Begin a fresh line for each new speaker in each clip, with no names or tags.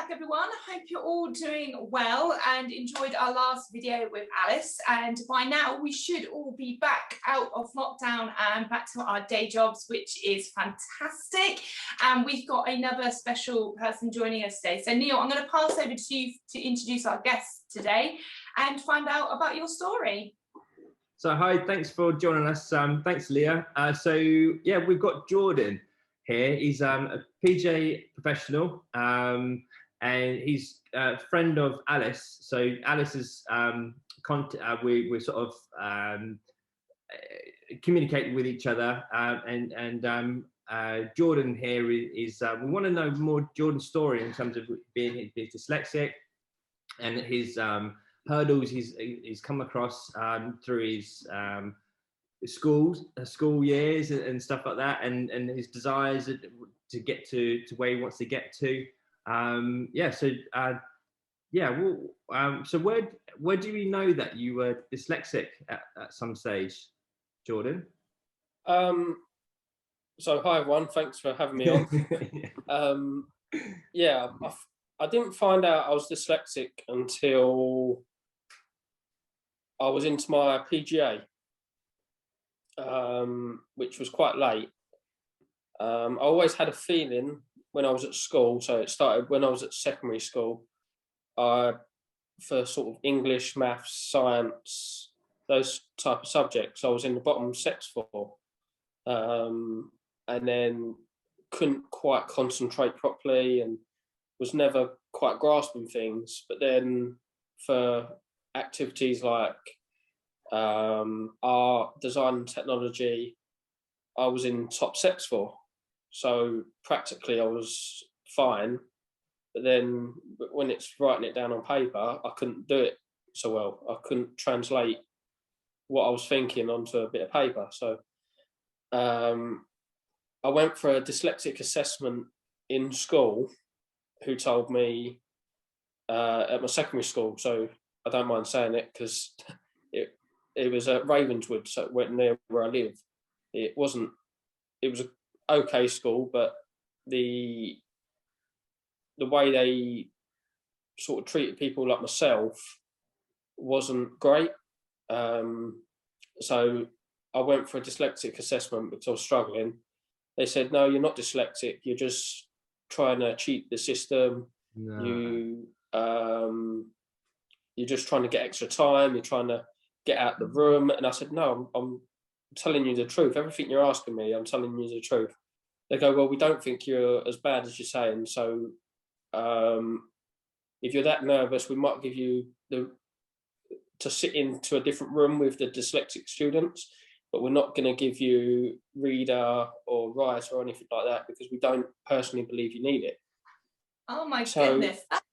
back, everyone. I hope you're all doing well and enjoyed our last video with Alice. And by now, we should all be back out of lockdown and back to our day jobs, which is fantastic. And we've got another special person joining us today. So Neil, I'm going to pass over to you to introduce our guests today and find out about your story.
So hi, thanks for joining us. Thanks, Leah. So yeah, we've got Jordan here. He's a PJ professional, and he's a friend of Alice. So Alice is we're sort of communicating with each other, and Jordan here is we want to know more Jordan's story in terms of being dyslexic and his hurdles he's come across through his school years and stuff like that, and his desires to get to where he wants to get to. So where do you know that you were dyslexic at some stage, Jordan?
So hi everyone, thanks for having me on. I didn't find out I was dyslexic until I was into my PGA, which was quite late. I always had a feeling when I was at school, so it started when I was at secondary school, for sort of English, maths, science, those type of subjects, I was in the bottom sets for, and then couldn't quite concentrate properly and was never quite grasping things. But then for activities like art, design and technology, I was in top sets for. So practically I was fine, but then when it's writing it down on paper, I couldn't do it so well. I couldn't translate what I was thinking onto a bit of paper. So I went for a dyslexic assessment in school, who told me at my secondary school, so I don't mind saying it because it was at Ravenswood, so it went near where I live. It was an okay school, but the way they sort of treated people like myself wasn't great. So I went for a dyslexic assessment because I was struggling. They said, no, you're not dyslexic, you're just trying to cheat the system. No. You're just trying to get extra time, you're trying to get out the room. And I said, no, I'm telling you the truth. Everything you're asking me, I'm telling you the truth. They go, well, we don't think you're as bad as you're saying. So if you're that nervous, we might give you to sit into a different room with the dyslexic students, but we're not going to give you reader or write or anything like that because we don't personally believe you need it.
Oh my goodness. That's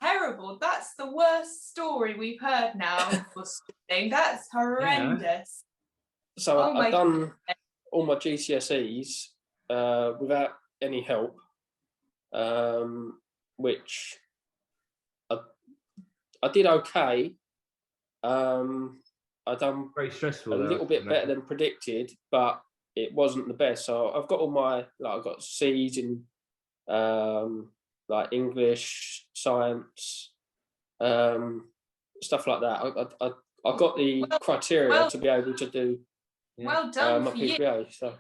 terrible. That's the worst story we've heard now for schooling. That's horrendous. Yeah.
So I've done all my GCSEs without any help, which I did okay. I done
very stressful,
a little bit better than predicted, but it wasn't the best. So I've got all my I've got C's in like English, science, stuff like that. I got the criteria to be able to do.
Well done
my
for
PGA,
you.
So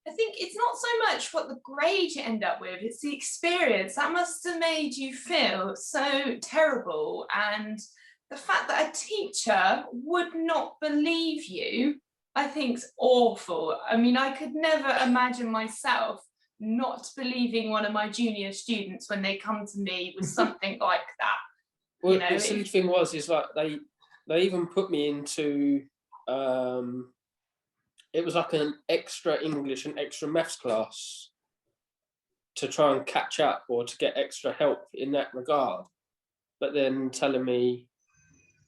I think it's not so much what the grade you end up with, it's the experience. That must have made you feel so terrible. And the fact that a teacher would not believe you, I think is awful. I mean, I could never imagine myself not believing one of my junior students when they come to me with something like that.
Well, the silly thing is like they even put me into it was like an extra English and extra maths class to try and catch up or to get extra help in that regard. But then telling me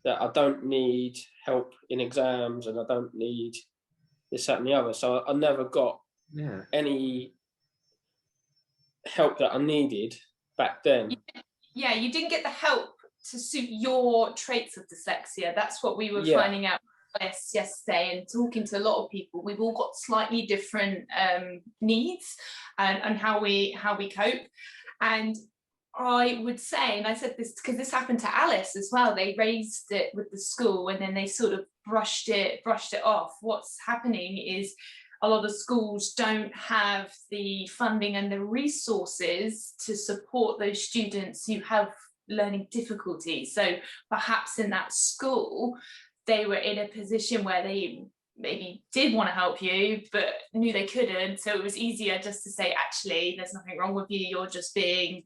that I don't need help in exams and I don't need this, that and the other. So I never got any help that I needed back then.
Yeah, you didn't get the help to suit your traits of dyslexia. That's what we were finding out yesterday, and talking to a lot of people. We've all got slightly different needs and how we cope. And I would say, and I said this because this happened to Alice as well, they raised it with the school and then they sort of brushed it off. What's happening is a lot of schools don't have the funding and the resources to support those students who have learning difficulties. So perhaps in that school, they were in a position where they maybe did want to help you, but knew they couldn't. So it was easier just to say, actually, there's nothing wrong with you. You're just being,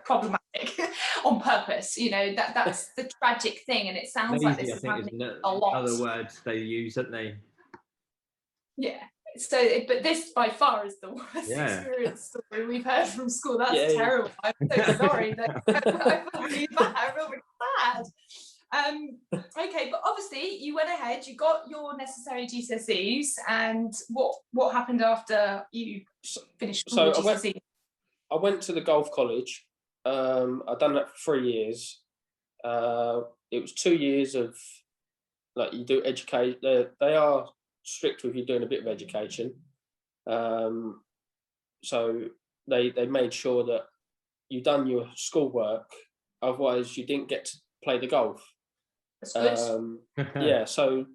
problematic on purpose. That's the tragic thing. And it sounds like this is happening a lot.
Other words they use, don't they?
Yeah. So, but this by far is the worst experience story we've heard from school. That's terrible. I'm so sorry. I feel really bad. I feel really bad. Okay, but obviously you went ahead, you got your necessary GCSEs, and what happened after you finished school?
So I went to the golf college. I'd done that for 3 years. It was 2 years of, like, you do educate. They are strict with you doing a bit of education. So they made sure that you done your schoolwork, otherwise you didn't get to play the golf.
That's good.
So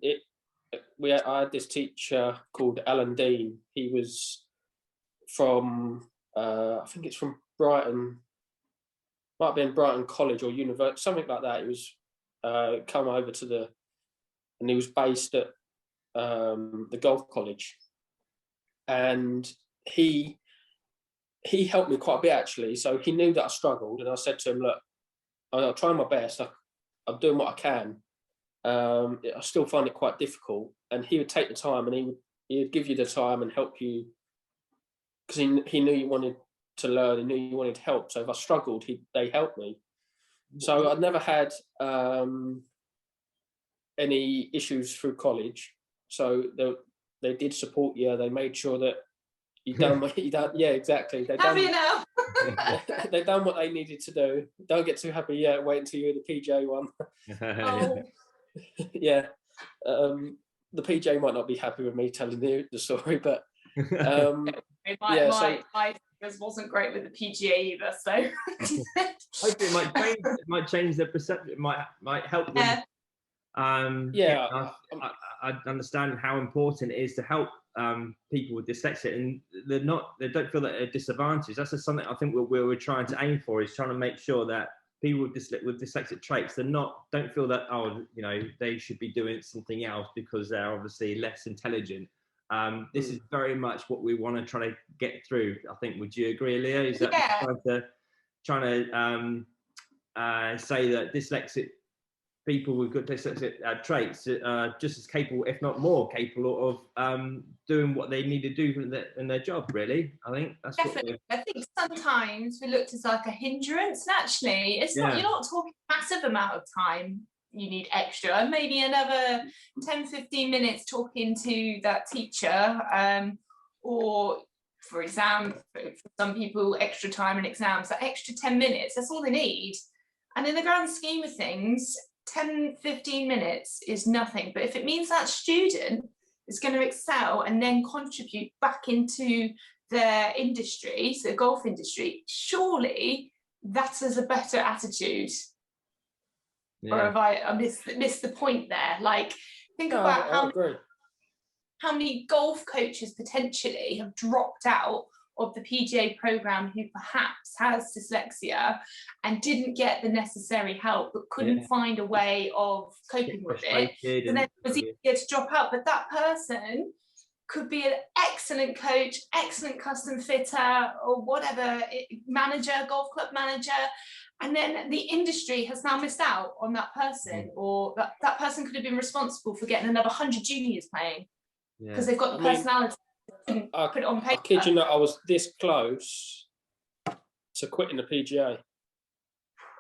I had this teacher called Alan Dean. He was from I think it's from Brighton, might have been Brighton College or University, something like that. He was come over and he was based at the golf college, and he helped me quite a bit, actually. So he knew that I struggled, and I said to him, look, I'll try my best. I'm doing what I can. I still find it quite difficult, and he would take the time, and he would give you the time and help you, because he knew you wanted to learn, he knew you wanted help. So if I struggled, they helped me. So I'd never had any issues through college. So they did support you. They made sure that you done what you done. Yeah, exactly. They done what they needed to do. Don't get too happy yet. Wait until you're the PJ one. Yeah. The PJ might not be happy with me telling you the story, but
my wasn't great with the PGA either. So
hopefully it might change their perception. It might help them. I understand how important it is to help people with dyslexia, and they don't feel that they're disadvantaged. That's just something I think we're trying to aim for, is trying to make sure that people with dyslexic traits, don't feel that they should be doing something else because they're obviously less intelligent. This is very much what we want to try to get through. I think. Would you agree, Leah? Is that trying to say that dyslexic people with good dyslexic traits are just as capable, if not more capable, of doing what they need to do in their job, really. I think that's
definitely. I think sometimes we looked as like a hindrance, and actually it's not. You're not talking massive amount of time you need extra, maybe another 10-15 minutes talking to that teacher, or for some people extra time in exams, that extra 10 minutes, that's all they need. And in the grand scheme of things, 10-15 minutes is nothing. But if it means that student is going to excel and then contribute back into their industry, so the golf industry, surely that is a better attitude. Or have I missed the point there? Like, think about how many golf coaches potentially have dropped out of the PGA program who perhaps has dyslexia and didn't get the necessary help, but couldn't find a way of coping with it, and then it was easier to drop out. But that person could be an excellent coach, excellent custom fitter, or whatever, golf club manager, and then the industry has now missed out on that person, or that person could have been responsible for getting another 100 juniors playing because they've got the personality.
I
put it on paper.
I kid you not, I was this close to quitting the PGA.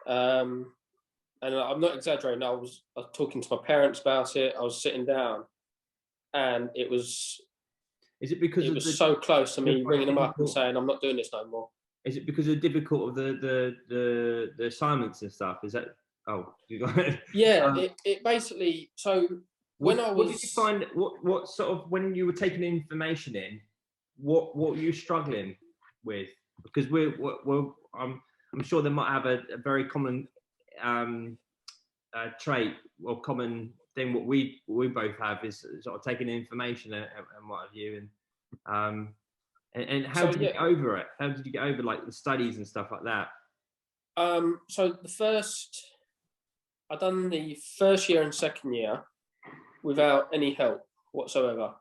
And I'm not exaggerating. I was talking to my parents about it. I was sitting down, and it was.
Is it because
it was so close to me ringing them up and saying I'm not doing this no more?
Is it because of the difficult of the assignments and stuff? Is that you got it?
Yeah, it basically. So when I was,
what did you find? What sort of, when you were taking information in, what were you struggling with? because I'm sure they might have a very common trait or common thing. What we both have is sort of taking information and what have you, and how did you get over it? How did you get over like the studies and stuff like that?
So I done the first year and second year without any help whatsoever.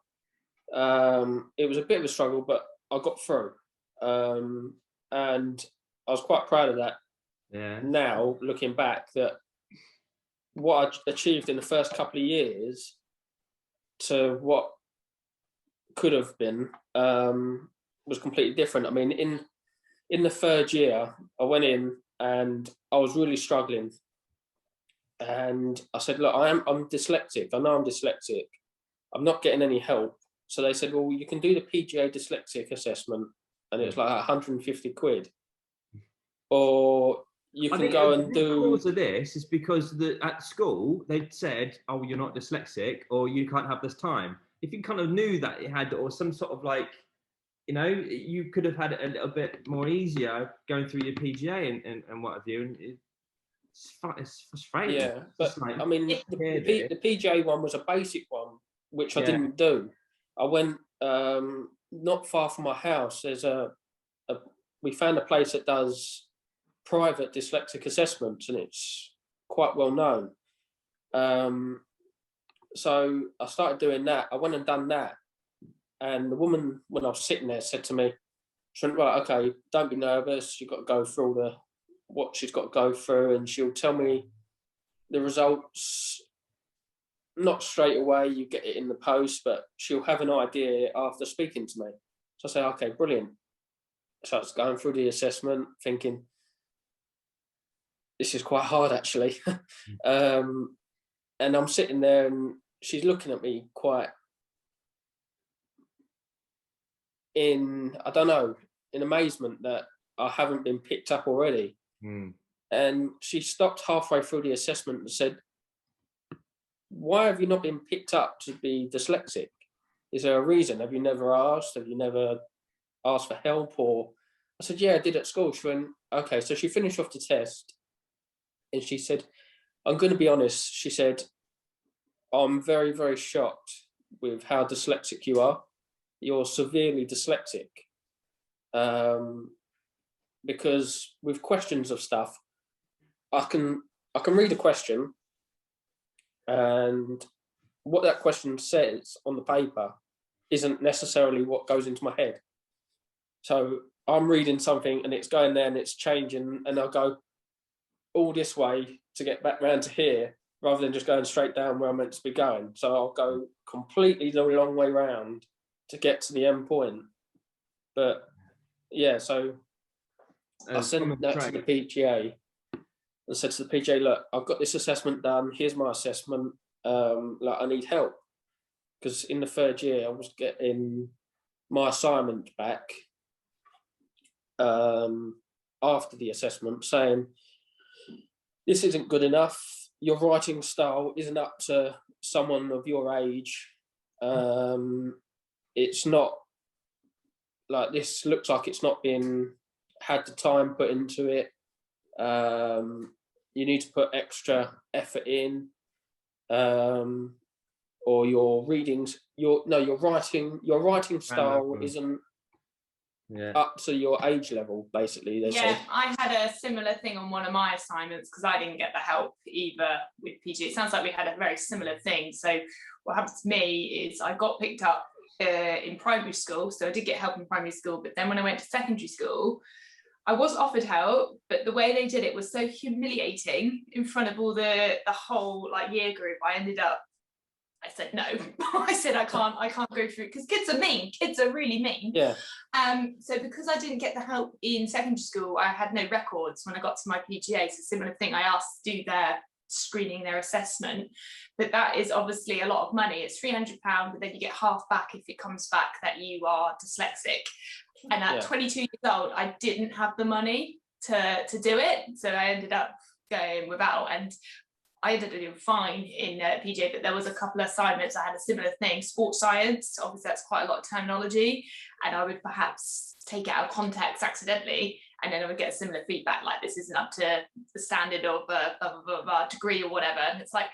It was a bit of a struggle, but I got through, and I was quite proud of that.
Yeah.
Now looking back, that what I achieved in the first couple of years to what could have been was completely different. I mean, in the third year, I went in and I was really struggling. And I said, look, I'm dyslexic. I know I'm dyslexic. I'm not getting any help. So they said, well, you can do the PGA dyslexic assessment, and it's like 150 quid. Or you can go and do.
The cause of this is because at school they said, oh, you're not dyslexic, or you can't have this time. If you kind of knew that it had, or some sort of like, you know, you could have had it a little bit more easier going through your PGA and what have you. And it's frustrating.
Yeah, but like, I mean, the PGA one was a basic one, which I didn't do. I went not far from my house. There's we found a place that does private dyslexic assessments, and it's quite well known. So I started doing that. I went and done that, and the woman, when I was sitting there, said to me, she went, right, okay, don't be nervous. You've got to go through what she's got to go through, and she'll tell me the results, not straight away, you get it in the post, but she'll have an idea after speaking to me. So I say, okay, brilliant. So I was going through the assessment thinking, this is quite hard actually. And I'm sitting there and she's looking at me quite in amazement that I haven't been picked up already. And she stopped halfway through the assessment and said, why have you not been picked up to be dyslexic? Is there a reason? Have you never asked? Have you never asked for help? Or I said, yeah, I did at school. She went, okay. So she finished off the test and she said, I'm going to be honest. She said, I'm very, very shocked with how dyslexic you are. You're severely dyslexic. Because with questions of stuff, I can read a question, and what that question says on the paper isn't necessarily what goes into my head. So I'm reading something and it's going there and it's changing, and I'll go all this way to get back round to here rather than just going straight down where I'm meant to be going. So I'll go completely the long way round to get to the end point. But yeah, so I sent that to the PGA and said to the PGA, look, I've got this assessment done. Here's my assessment. Like, I need help. Because in the third year, I was getting my assignment back after the assessment saying, this isn't good enough. Your writing style isn't up to someone of your age. It's not like, this looks like it's not been had the time put into it. You need to put extra effort in, or your readings, your writing style isn't up to your age level, basically. They said.
I had a similar thing on one of my assignments because I didn't get the help either with PG. It sounds like we had a very similar thing. So what happened to me is I got picked up in primary school, so I did get help in primary school, but then when I went to secondary school, I was offered help, but the way they did it was so humiliating in front of all the whole like year group. I said no. I said I can't go through, because kids are mean. Kids are really mean.
Yeah.
So because I didn't get the help in secondary school, I had no records when I got to my PGA. It's a similar thing. I asked to do their screening, their assessment, but that is obviously a lot of money. It's £300, but then you get half back if it comes back that you are dyslexic. And at 22 years old, I didn't have the money to do it. So I ended up going without. And I ended up doing fine in PJ, but there was a couple of assignments I had a similar thing. Sports science, obviously that's quite a lot of terminology, and I would perhaps take it out of context accidentally, and then I would get similar feedback like this isn't up to the standard of a degree or whatever. And it's like,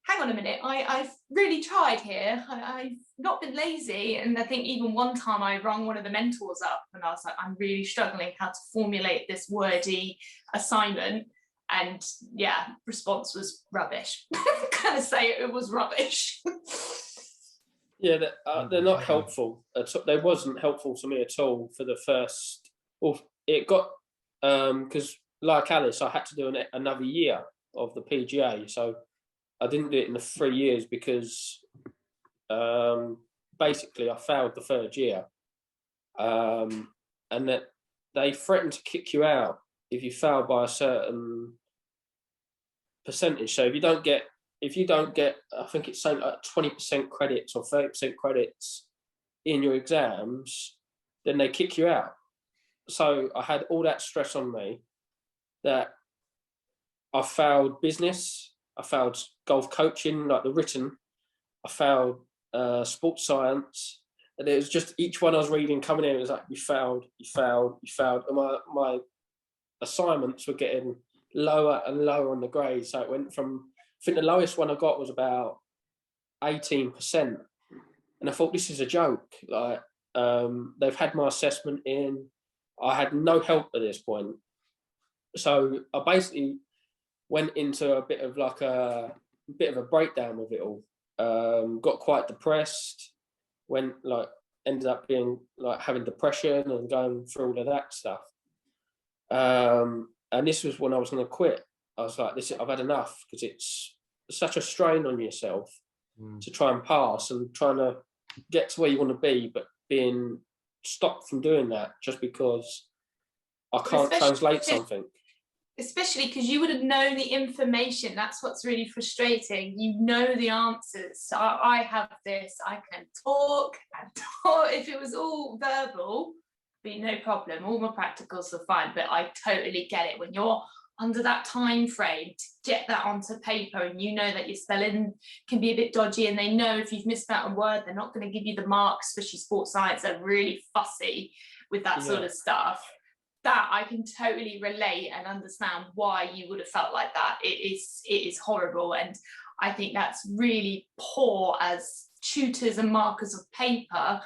hang on a minute, I've really tried here. I've not been lazy. And I think even one time I rung one of the mentors up and I was like, I'm really struggling how to formulate this wordy assignment. And yeah, response was rubbish. Kind of say it was rubbish.
Yeah, they're not helpful. They wasn't helpful to me at all for the first. Well, it got because like Alice, I had to do another year of the PGA, so I didn't do it in the 3 years because basically I failed the third year, and that they threatened to kick you out if you fail by a certain percentage. So if you don't get, I think it's something like 20% credits or 30% credits in your exams, then they kick you out. So I had all that stress on me that I failed business, I failed golf coaching, like the written, I failed sports science, and it was just each one I was reading coming in, it was like, you failed, and my assignments were getting lower and lower on the grade. So it went from, I think the lowest one I got was about 18%, and I thought, this is a joke. Like they've had my assessment in, I had no help at this point. So I basically went into a bit of a breakdown with it all. Got quite depressed, ended up being like having depression and going through all of that stuff. And this was when I was going to quit. I was like, I've had enough, because it's such a strain on yourself to try and pass and trying to get to where you want to be, but being stopped from doing that just because I can't translate something.
Especially because you would have known the information. That's what's really frustrating. You know the answers. So I have this, I can talk and talk. If it was all verbal, be no problem. All my practicals are fine, but I totally get it when you're under that time frame to get that onto paper, and you know that your spelling can be a bit dodgy, and they know if you've missed out a word, they're not going to give you the marks. Especially sports science, they're really fussy with that sort of stuff. That I can totally relate and understand why you would have felt like that. It is horrible, and I think that's really poor as tutors and markers of paper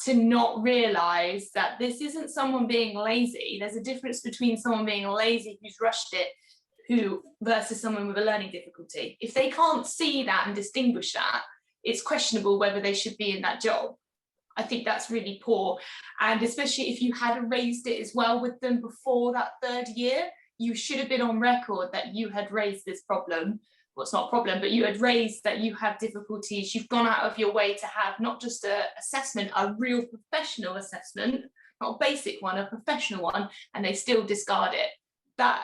to not realise that this isn't someone being lazy. There's a difference between someone being lazy who's rushed it versus someone with a learning difficulty. If they can't see that and distinguish that, it's questionable whether they should be in that job. I think that's really poor. And especially if you had raised it as well with them before that third year, you should have been on record that you had raised this problem. Well, it's not a problem, but you had raised that you have difficulties. You've gone out of your way to have not just an assessment, a real professional assessment, not a basic one, a professional one, and they still discard it. That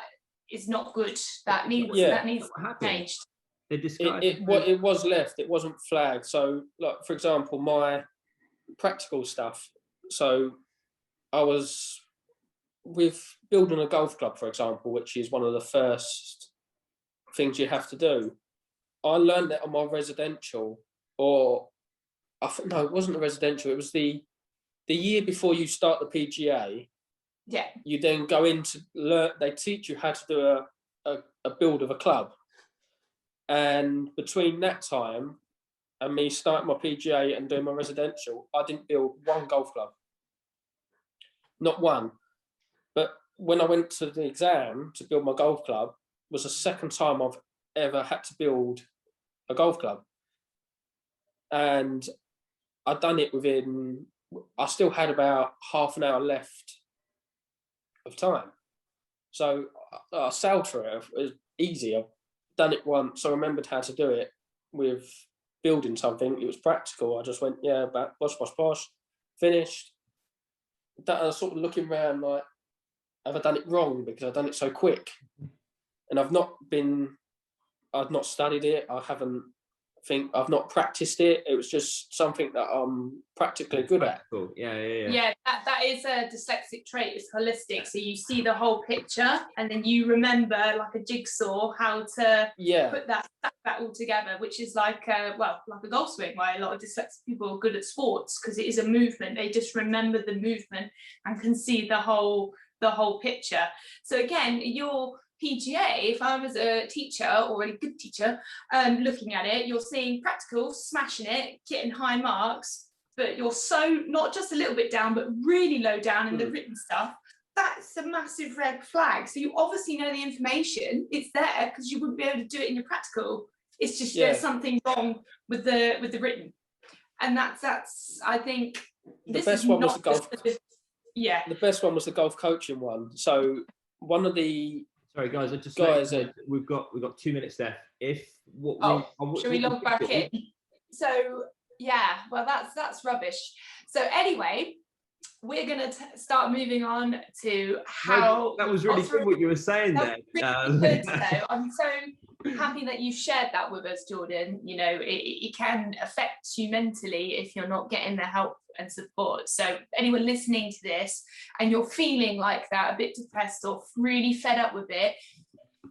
is not good. That needs changed.
They discarded
it was left. It wasn't flagged. So, like, for example, my practical stuff. So I was with building a golf club, for example, which is one of the first things you have to do. I learned that on my residential, or no, it wasn't a residential. It was the year before you start the PGA.
Yeah.
You then go into learn. They teach you how to do a build of a club, and between that time and me starting my PGA and doing my residential, I didn't build one golf club. Not one. But when I went to the exam to build my golf club, was the second time I've ever had to build a golf club. And I'd done it I still had about half an hour left of time. So I sailed through it. It was easy. I've done it once. I remembered how to do it with building something. It was practical. I just went, back, bosh, finished. I was sort of looking around like, have I done it wrong because I've done it so quick? And I've not studied it. I haven't think I've not practiced it. It was just something that I'm practically good at.
Cool. Yeah.
Yeah, that is a dyslexic trait. It's holistic. So you see the whole picture, and then you remember like a jigsaw how to put that all together, which is like a golf swing. Why a lot of dyslexic people are good at sports, because it is a movement. They just remember the movement and can see the whole picture. So again, your PGA, if I was a teacher or a good teacher, looking at it, you're seeing practical, smashing it, getting high marks, but you're so not just a little bit down, but really low down in the written stuff. That's a massive red flag. So you obviously know the information. It's there because you wouldn't be able to do it in your practical. It's just there's something wrong with the written, and that's I think
the best one was the golf.
Yeah,
the best one was the golf coaching one. So one of the
sorry guys, I just we've got 2 minutes left.
Should we log back in? So yeah, well that's rubbish. So anyway, we're gonna start moving on to how
that was really good what you were saying there.
Really good, though. I'm so happy that you shared that with us, Jordan. You know, it can affect you mentally if you're not getting the help and support. So anyone listening to this and you're feeling like that, a bit depressed or really fed up with it,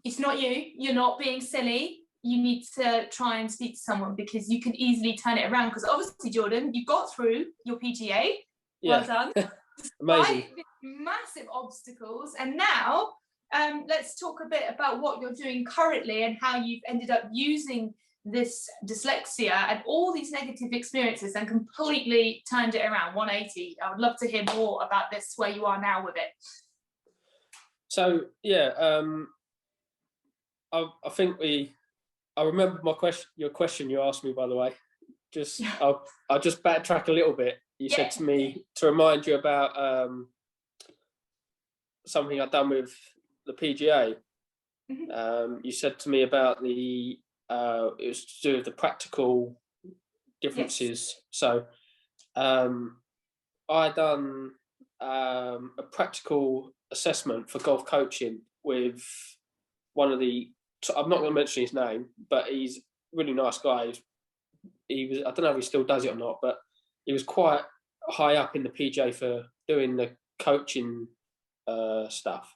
it's not you. You're not being silly. You need to try and speak to someone, because you can easily turn it around. Because obviously, Jordan, you got through your PGA. Well done.
Amazing.
Massive obstacles. And now let's talk a bit about what you're doing currently and how you've ended up using this dyslexia and all these negative experiences and completely turned it around 180. I would love to hear more about this, where you are now with it.
So yeah, I think I remember your question you asked me, by the way. I'll just backtrack a little bit. You said to me to remind you about something I'd done with the PGA. You said to me about it was to do with the practical differences. So I done a practical assessment for golf coaching with one of the, I'm not going to mention his name, but he's a really nice guy. He was, I don't know if he still does it or not, but he was quite high up in the PGA for doing the coaching stuff.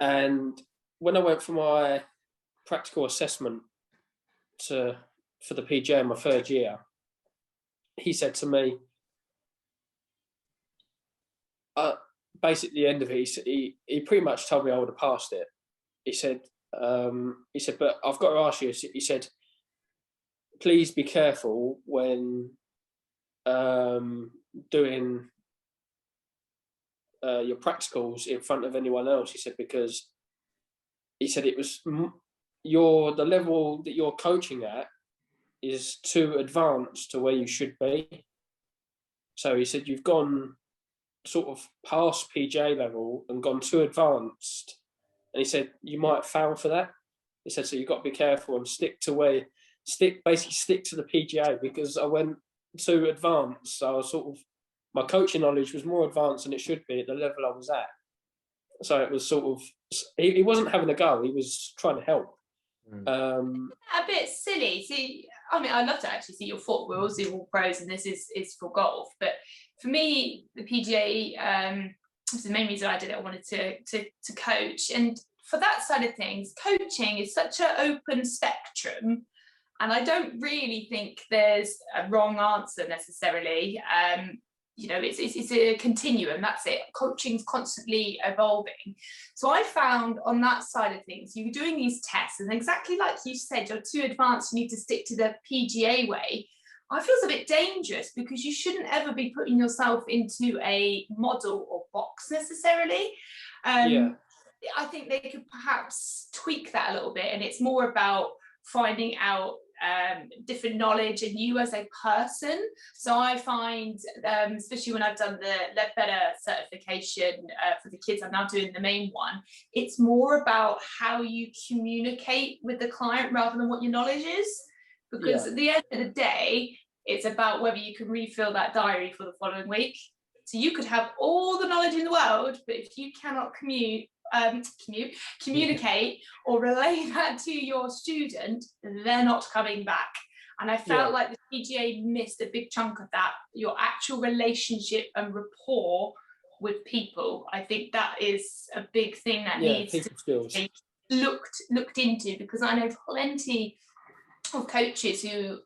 And when I went for my practical assessment for the PGA in my third year, he said to me, basically at the end of it, he pretty much told me I would have passed it. He said, but I've got to ask you, he said, please be careful when doing your practicals in front of anyone else. He said, because he said it was the level that you're coaching at is too advanced to where you should be. So he said you've gone sort of past PGA level and gone too advanced, and he said you might fail for that. He said so you've got to be careful and stick to the PGA, because I went too advanced. So I was sort of, my coaching knowledge was more advanced than it should be at the level I was at. So it was sort of, he wasn't having a go, he was trying to help.
A bit silly. See, I mean, I'd love to actually see your foot. We're all all pros, and this is for golf. But for me, the PGA was the main reason I did it. I wanted to coach, and for that side of things, coaching is such an open spectrum, and I don't really think there's a wrong answer necessarily. You know, it's a continuum, that's it. Coaching's constantly evolving. So I found on that side of things, you're doing these tests, and exactly like you said, you're too advanced, you need to stick to the PGA way. I feel it's a bit dangerous, because you shouldn't ever be putting yourself into a model or box necessarily. I think they could perhaps tweak that a little bit, and it's more about finding out different knowledge and you as a person. So I find, especially when I've done the Ledbetter certification for the kids, I'm now doing the main one, it's more about how you communicate with the client rather than what your knowledge is, because at the end of the day, it's about whether you can refill that diary for the following week. So you could have all the knowledge in the world, but if you cannot communicate or relay that to your student, they're not coming back. And I felt like the PGA missed a big chunk of that, your actual relationship and rapport with people. I think that is a big thing that needs to be looked into, because I know plenty of coaches who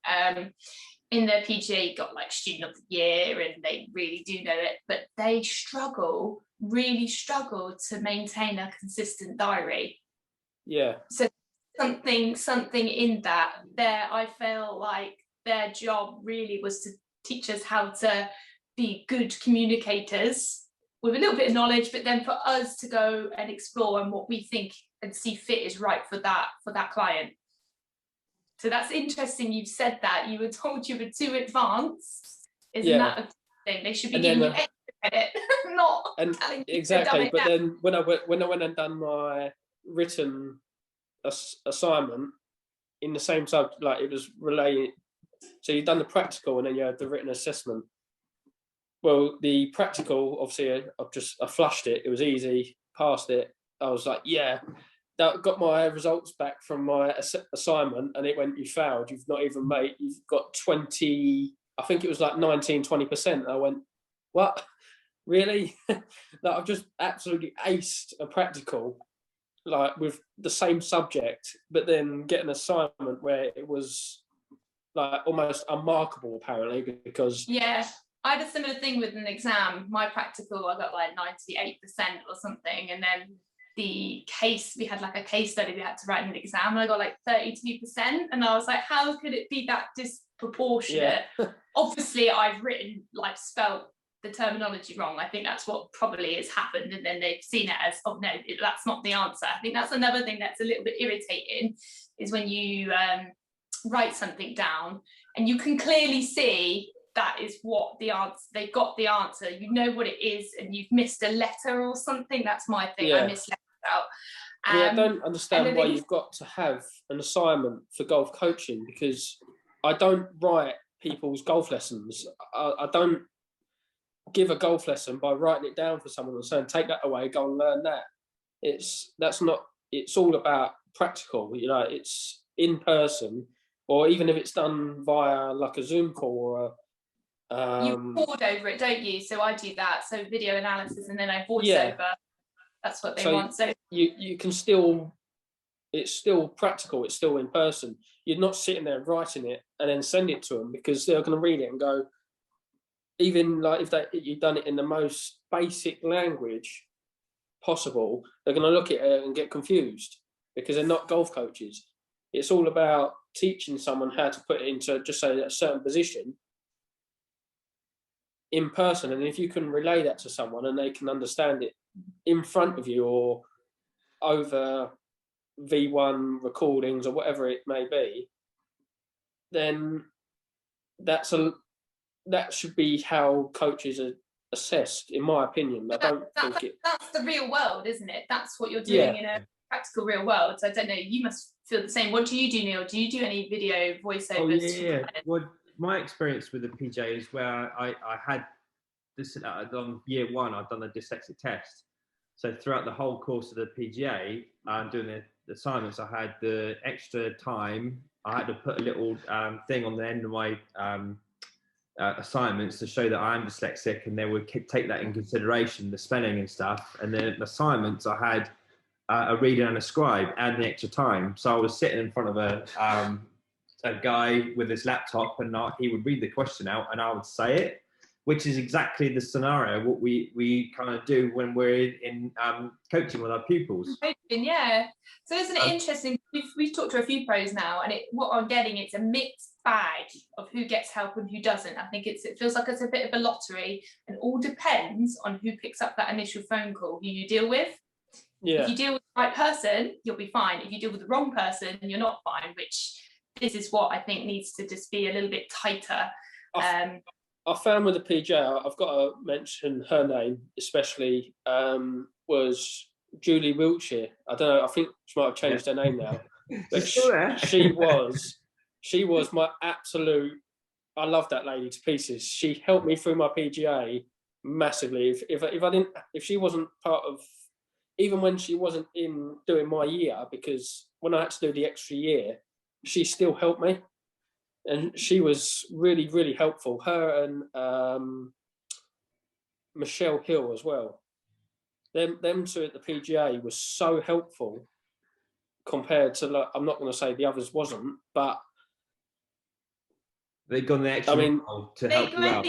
in their PGA got like student of the year and they really do know it, but they really struggle to maintain a consistent diary. So something in that there, I feel like their job really was to teach us how to be good communicators with a little bit of knowledge, but then for us to go and explore and what we think and see fit is right for that client. So that's interesting you've said that. You were told you were too advanced. Isn't that a thing? They should be giving you extra credit, not telling you
exactly. But
now.
then when I went and done my written assignment in the same subject, like it was related. So you've done the practical and then you had the written assessment. Well, the practical, obviously, I flushed it. It was easy, passed it. I was like, that got my results back from my assignment, and it went, you failed. You've not even made. You've got 20. I think it was like 19-20%. I went, what? Really? That I've just absolutely aced a practical, like with the same subject, but then get an assignment where it was like almost unmarkable, apparently, because
I had a similar thing with an exam. My practical, I got like 98% or something, and then the case, we had like a case study we had to write in an exam, and I got like 32%, and I was like, how could it be that disproportionate? Obviously I've spelt the terminology wrong. I think that's what probably has happened, and then they've seen it as, oh no, that's not the answer. I think that's another thing that's a little bit irritating, is when you write something down and you can clearly see that is what the answer, they got the answer, you know what it is, and you've missed a letter or something. That's my thing. I miss letters out.
I don't understand why you've got to have an assignment for golf coaching, because I don't write people's golf lessons. I don't give a golf lesson by writing it down for someone and saying, take that away, go and learn that. It's all about practical, it's in person, or even if it's done via like a Zoom call or
you record over it, don't you? So I do that. So video analysis, and then I voice over. That's what they want. So
you can still, it's still practical. It's still in person. You're not sitting there writing it and then send it to them, because they're going to read it and go, even like if you've done it in the most basic language possible, they're going to look at it and get confused, because they're not golf coaches. It's all about teaching someone how to put it into, just say, a certain position in person. And if you can relay that to someone and they can understand it in front of you or over V1 recordings or whatever it may be, then that should be how coaches are assessed, in my opinion. That's
the real world, isn't it? That's what you're doing in a practical real world. So I don't know, you must feel the same. What do you do, Neil? Do you do any video voiceovers?
Well, my experience with the PJ is where I had this on year one, I've done the dyslexic test. So throughout the whole course of the PGA, doing the assignments, I had the extra time. I had to put a little thing on the end of my assignments to show that I am dyslexic, and they would take that in consideration, the spelling and stuff. And then the assignments, I had a reader and a scribe, and the extra time. So I was sitting in front of a guy with his laptop, and he would read the question out and I would say it, which is exactly the scenario what we kind of do when we're in coaching with our pupils.
Yeah. So isn't it interesting? We've talked to a few pros now, and what I'm getting, it's a mixed bag of who gets help and who doesn't. I think it feels like it's a bit of a lottery, and all depends on who picks up that initial phone call, who you deal with. If you deal with the right person, you'll be fine. If you deal with the wrong person, you're not fine, which this is what I think needs to just be a little bit tighter.
I found with the PJ, I've got to mention her name, especially, was Julie Wiltshire. I don't know, I think she might have changed her name now. But she was my absolute, I love that lady to pieces. She helped me through my PGA massively. If she wasn't part of, even when she wasn't in doing my year, because when I had to do the extra year, she still helped me. and she was really, really helpful. Her and Michelle Hill as well. Them two at the PGA was so helpful compared to, like, I'm not going to say the others wasn't, but
they've gone the extra mile to help you out.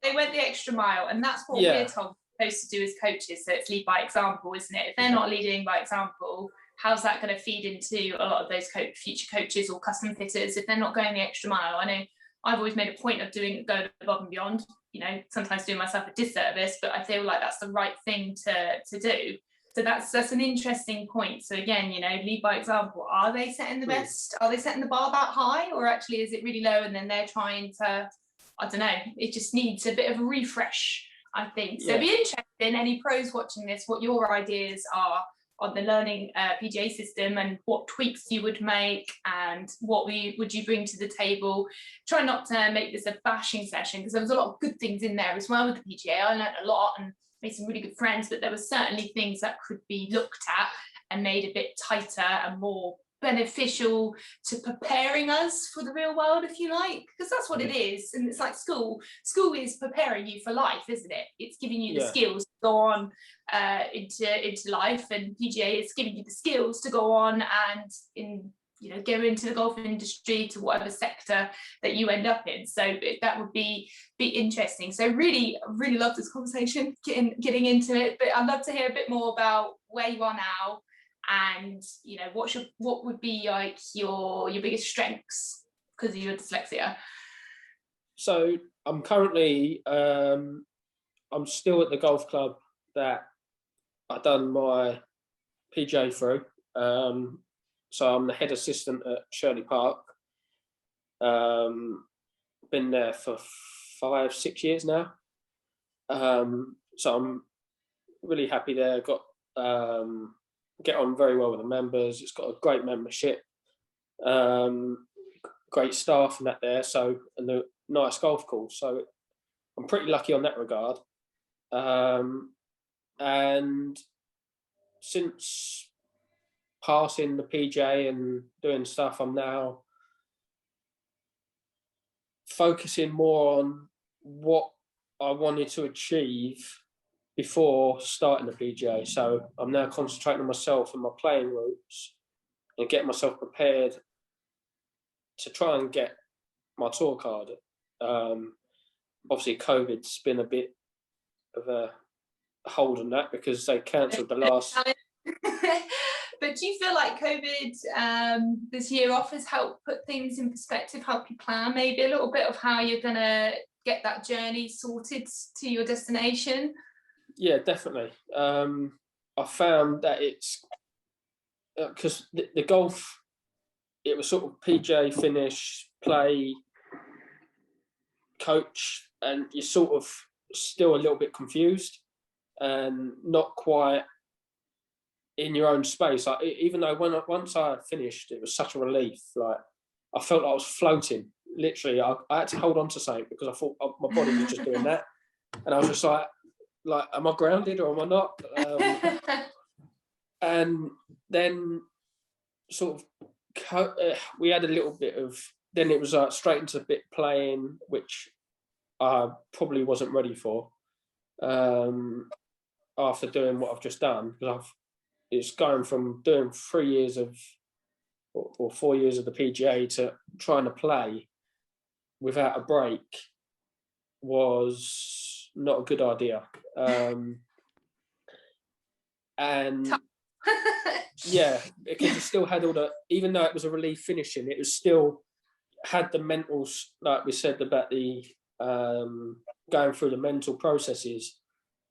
They went the extra mile, and that's what we're told we're supposed to do as coaches. So it's lead by example, isn't it? If they're not leading by example, how's that going to feed into a lot of those future coaches or custom fitters if they're not going the extra mile? I know I've always made a point of going above and beyond, you know, sometimes doing myself a disservice, but I feel like that's the right thing to do. So that's an interesting point. So again, you know, lead by example. Are they setting the best? Are they setting the bar that high, or actually is it really low and then they're trying to, I don't know, it just needs a bit of a refresh, I think. So it'd be interesting, any pros watching this, what your ideas are on the learning PGA system and what tweaks you would make and what would you bring to the table. Try not to make this a bashing session, because there was a lot of good things in there as well with the PGA. I learned a lot and made some really good friends, but there were certainly things that could be looked at and made a bit tighter and more beneficial to preparing us for the real world, if you like, because that's what it is. And it's like school is preparing you for life, isn't it? It's giving you the skills to go on into life, and PGA is giving you the skills to go on and go into the golf industry, to whatever sector that you end up in. So that would be interesting. So really love this conversation, getting into it, but I'd love to hear a bit more about where you are now, and you know, what would be like your biggest strengths because of your dyslexia.
So I'm currently I'm still at the golf club that I done my PJ through. So I'm the head assistant at Shirley Park. Been there for 5-6 years now. So I'm really happy there. Got get on very well with the members. It's got a great membership, great staff and that there. So, and the nice golf course. So I'm pretty lucky on that regard. And since passing the PJ and doing stuff, I'm now focusing more on what I wanted to achieve before starting the PGA. So I'm now concentrating on myself and my playing routes and getting myself prepared to try and get my tour card. Obviously, COVID's been a bit of a hold on that because they cancelled the last.
But do you feel like COVID this year off has helped put things in perspective, help you plan maybe a little bit of how you're going to get that journey sorted to your destination?
Yeah, definitely. I found that it's because the golf, it was sort of PJ, finish, play, coach, and you're sort of still a little bit confused and not quite in your own space. Like, even though once I had finished, it was such a relief. Like, I felt like I was floating. Literally, I had to hold on to something because I thought my body was just doing that, and I was just like, am I grounded or am I not? And then sort of we had a little bit of. Then it was straight into a bit playing, which I probably wasn't ready for after doing what I've just done, because it's going from doing 3 years of or 4 years of the PGA to trying to play without a break was not a good idea. And yeah, because it still had all the, even though it was a relief finishing, it was still had the mentals, like we said about the going through the mental processes,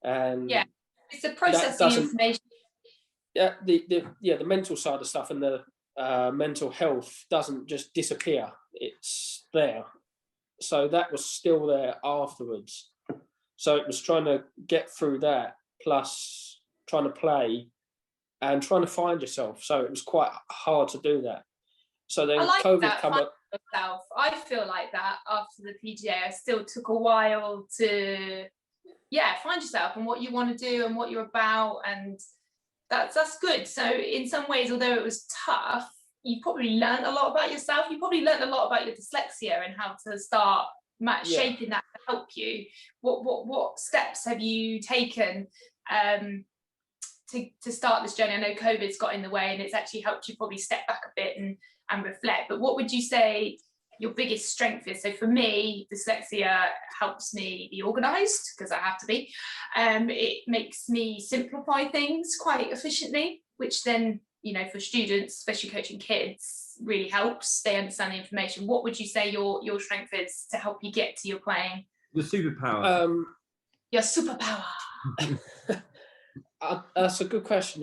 and
yeah, it's a processing information.
Yeah, the mental side of stuff and the mental health doesn't just disappear; it's there. So that was still there afterwards. So it was trying to get through that, plus trying to play and trying to find yourself. So it was quite hard to do that. So then COVID came up.
I feel like that after the PGA. I still took a while to find yourself and what you want to do and what you're about, and that's good. So in some ways, although it was tough, you probably learned a lot about yourself. You probably learned a lot about your dyslexia and how to start shaping that to help you. What steps have you taken to start this journey? I know COVID's got in the way and it's actually helped you probably step back a bit and reflect, but what would you say your biggest strength is? So for me, dyslexia helps me be organized, because I have to be. It makes me simplify things quite efficiently, which then, you know, for students, especially coaching kids, really helps. They understand the information. What would you say your strength is to help you get to your playing?
Your superpower.
Your superpower.
That's a good question.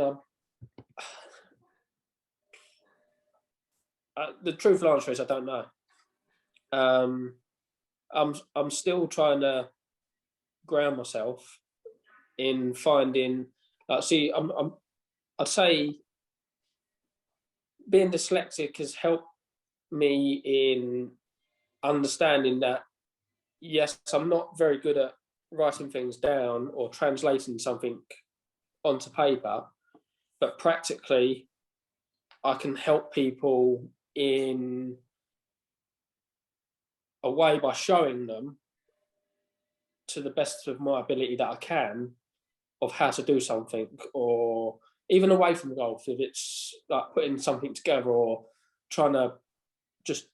The truthful answer is I don't know. I'm still trying to ground myself in finding. I'd say being dyslexic has helped me in understanding that, yes, I'm not very good at writing things down or translating something onto paper, but practically I can help people in a way by showing them to the best of my ability that I can of how to do something, or even away from golf, if it's like putting something together or trying to just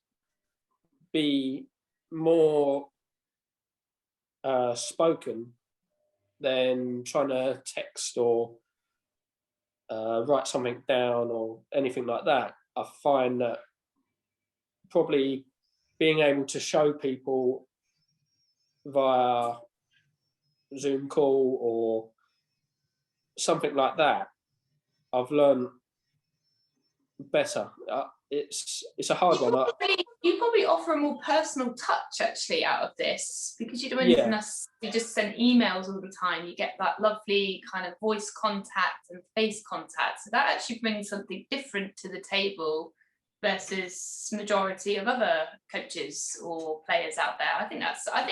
be more spoken than trying to text or write something down or anything like that. I find that probably being able to show people via Zoom call or something like that, I've learned better. It's a hard one.
You probably offer a more personal touch actually out of this, because you don't you just send emails all the time. You get that lovely kind of voice contact and face contact, so that actually brings something different to the table versus majority of other coaches or players out there. I think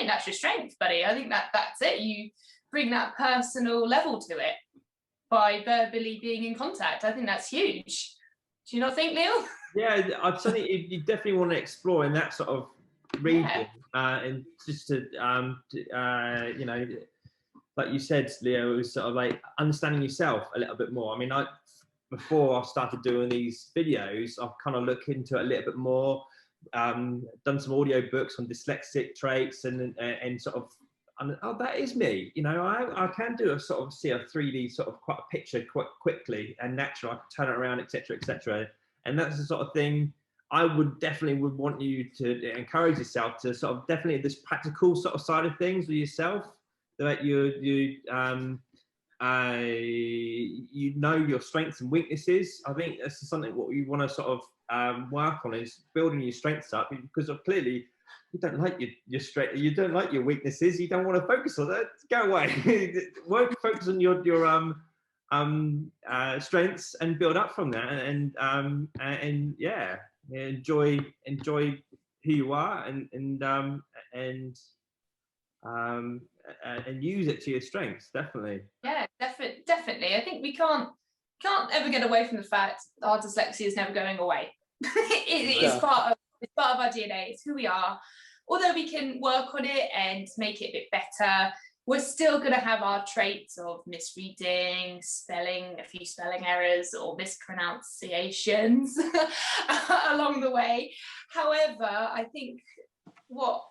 that's your strength, buddy. I think that's it. You bring that personal level to it by verbally being in contact. I think that's huge. Do you not think, Neil?
Yeah, I'd say you definitely want to explore in that sort of region, and just to you know, like you said, Leo, it was sort of like understanding yourself a little bit more. I mean, before I started doing these videos, I've kind of looked into it a little bit more, done some audio books on dyslexic traits and sort of, oh, that is me. You know, I can do a sort of see a 3D sort of quite a picture quite quickly and natural. I can turn it around, etc., etc. And that's the sort of thing I would want you to encourage yourself to sort of definitely this practical sort of side of things with yourself, that you know your strengths and weaknesses. I think that's something what you want to sort of work on, is building your strengths up, because clearly you don't like your strength, you don't like your weaknesses, you don't want to focus on that. Go away. Focus on your strengths and build up from that, and yeah, enjoy who you are, and use it to your strengths. Definitely.
Yeah, definitely. I think we can't ever get away from the fact that our dyslexia is never going away. It's part of our DNA. It's who we are. Although we can work on it and make it a bit better, we're still going to have our traits of misreading, a few spelling errors or mispronunciations along the way. However, I think what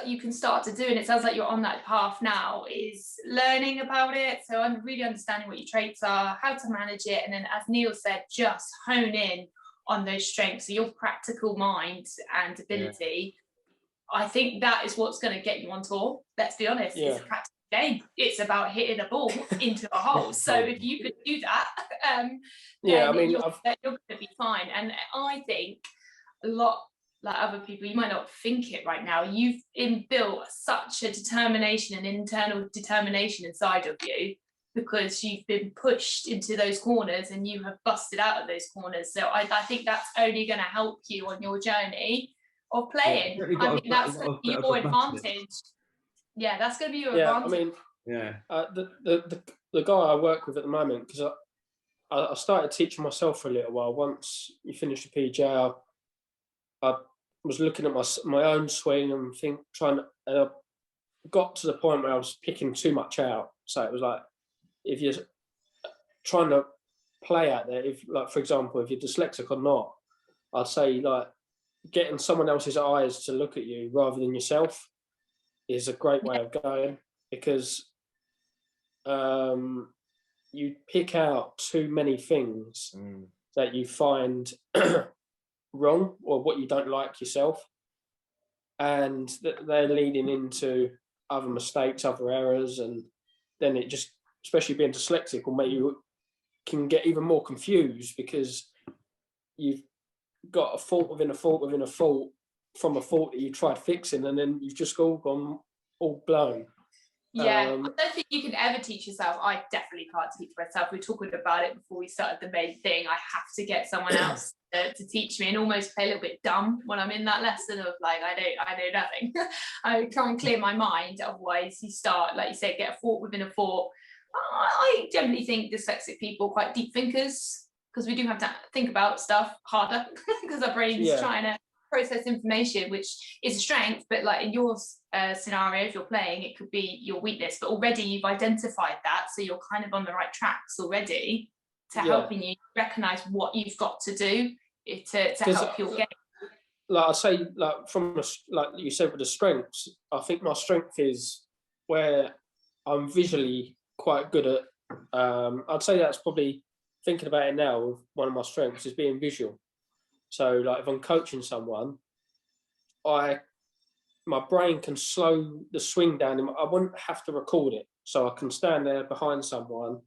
you can start to do, and it sounds like you're on that path now, is learning about it. So I'm really understanding what your traits are, how to manage it, and then, as Neil said, just hone in on those strengths. So your practical mind and ability, I think that is what's going to get you on tour. Let's be honest, it's a practical game. It's about hitting a ball into a hole. So if you could do that, then I mean, you're going to be fine. And I think a lot, like other people, you might not think it right now, you've inbuilt such a determination, an internal determination inside of you, because you've been pushed into those corners and you have busted out of those corners. So I think that's only going to help you on your journey of playing. I think that's going to be your advantage. Yeah, that's going to be your advantage.
I mean, the guy I work with at the moment, because I started teaching myself for a little while. Once you finish the PJ, I was looking at my own swing and and I got to the point where I was picking too much out. So it was like, if you're trying to play out there, if, like, for example, if you're dyslexic or not, I'd say, like, getting someone else's eyes to look at you rather than yourself is a great way of going, because you pick out too many things that you find wrong or what you don't like yourself, and they're leading into other mistakes, other errors, and then it just, especially being dyslexic, will make you can get even more confused, because you've got a fault within a fault within a fault from a fault that you tried fixing, and then you've just all gone all blown.
Yeah, I don't think you can ever teach yourself. I definitely can't teach myself. We were talking about it before we started the main thing. I have to get someone else to teach me, and almost play a little bit dumb when I'm in that lesson of, like, I know nothing. I try and clear my mind. Otherwise, you start, like you said, get a fault within a fault. I generally think dyslexic people are quite deep thinkers, because we do have to think about stuff harder because our brain's trying to process information, which is a strength, but like in your scenario, if you're playing, it could be your weakness, but already you've identified that, so you're kind of on the right tracks already to helping you recognize what you've got to do to help your game.
Like I say, like from like you said with the strengths, I think my strength is where I'm visually quite good at. I'd say that's probably, thinking about it now, one of my strengths is being visual. So, like, if I'm coaching someone, my brain can slow the swing down. I wouldn't have to record it, so I can stand there behind someone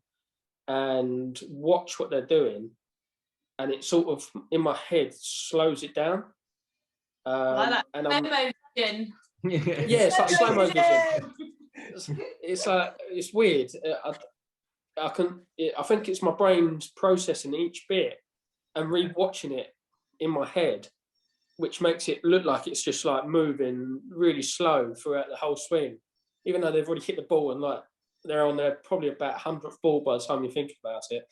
and watch what they're doing, and it sort of in my head slows it down.
Like that
slow-mo
vision.
Yeah, it's like slow-mo vision. It's weird. I think it's my brain's processing each bit and re-watching it in my head, which makes it look like it's just like moving really slow throughout the whole swing, even though they've already hit the ball and like they're on their probably about 100th ball by the time you think about it.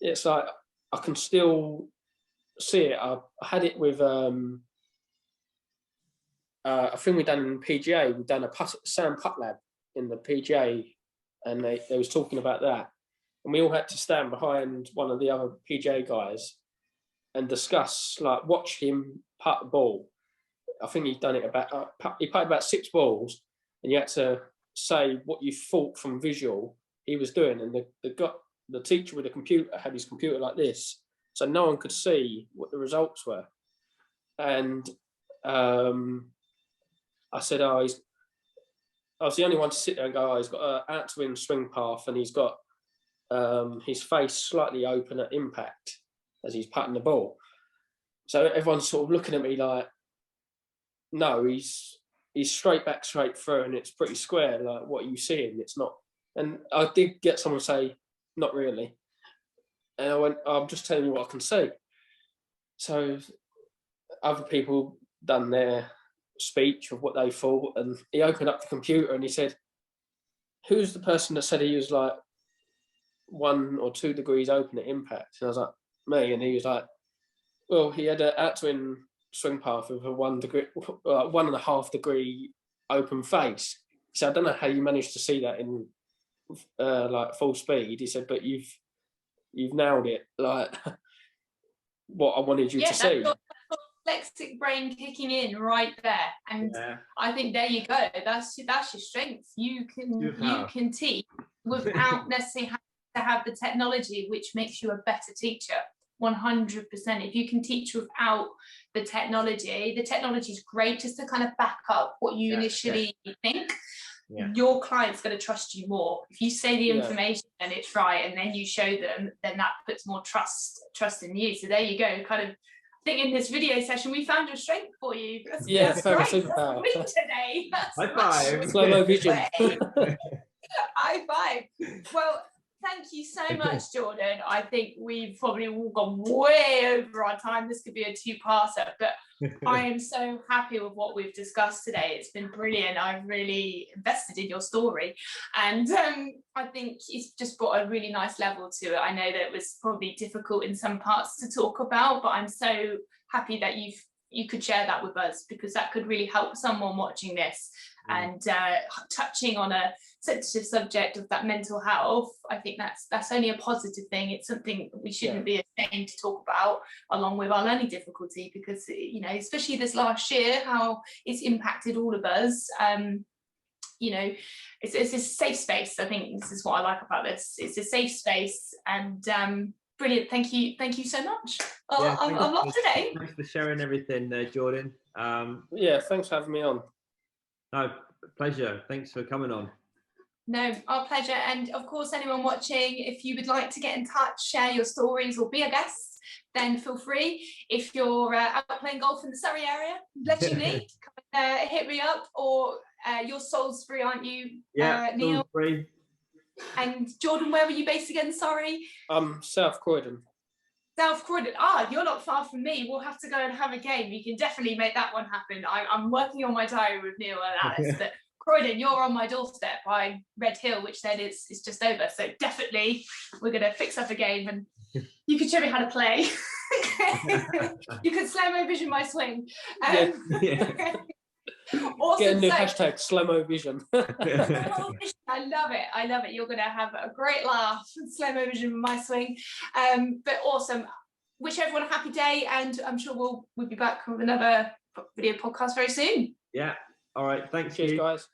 It's like I can still see it. I had it with a thing we done in PGA. We done a sand putt lab in the PGA, and they was talking about that, and we all had to stand behind one of the other PGA guys and discuss, like, watch him putt the ball. I think he'd done it about, he putted about 6 balls, and you had to say what you thought from visual he was doing. And the teacher with the computer had his computer like this, so no one could see what the results were. And I said, I was the only one to sit there and go, he's got an out-to-in swing path, and he's got his face slightly open at impact as he's putting the ball. So everyone's sort of looking at me like, no, he's straight back, straight through, and it's pretty square. Like, what are you seeing? It's not. And I did get someone to say, not really. And I went, I'm just telling you what I can see. So other people done their speech of what they thought, and he opened up the computer and he said, who's the person that said he was like 1 or 2 degrees open at impact? And I was like, me. And he was like, well, he had an out-to-in swing path with a 1.5 degree open face. He said, I don't know how you managed to see that in like full speed. He said, but you've nailed it, like what I wanted you to see.
Dyslexic brain kicking in right there, and I think there you go. That's your strength. You can teach without necessarily having to have the technology, which makes you a better teacher. 100%. If you can teach without the technology is great just to kind of back up what you initially think. Your client's going to trust you more if you say the information and it's right, and then you show them, then that puts more trust in you. So there you go. Kind of, I think in this video session we found your strength for you. That's
superpower
today.
High five.
Slow-mo vision.
High five. Well, thank you so much, Jordan. I think we've probably all gone way over our time. This could be a two-parter, but I am so happy with what we've discussed today. It's been brilliant. I've really invested in your story, and I think it's just brought a really nice level to it. I know that it was probably difficult in some parts to talk about, but I'm so happy that you could share that with us, because that could really help someone watching this. And touching on a sensitive subject of that mental health, I think that's only a positive thing. It's something that we shouldn't be ashamed to talk about, along with our learning difficulty, because, you know, especially this last year, how it's impacted all of us. You know, it's a safe space. I think this is what I like about this. It's a safe space, and brilliant. Thank you so much. I'm lost today.
Thanks for sharing everything, Jordan.
Yeah, thanks for having me on.
No, pleasure. Thanks for coming on.
No, our pleasure. And of course, anyone watching, if you would like to get in touch, share your stories or be a guest, then feel free. If you're out playing golf in the Surrey area, Bletchingley, hit me up. Or you're Salisbury, aren't you, Neil?
Salisbury.
And Jordan, where were you based again? Sorry.
South Croydon.
South Croydon. You're not far from me. We'll have to go and have a game. We can definitely make that one happen. I'm working on my diary with Neil and Alice, but Croydon, you're on my doorstep. I Red Hill, which then is just over. So definitely we're going to fix up a game, and you can show me how to play. You can slow-mo vision my swing. Awesome.
Get a new hashtag, slow-mo vision.
I love it. You're going to have a great laugh. Slow-mo vision with my swing. But awesome. Wish everyone a happy day, and I'm sure we'll be back with another video podcast very soon.
Yeah. All right. Thanks.
Cheers, guys.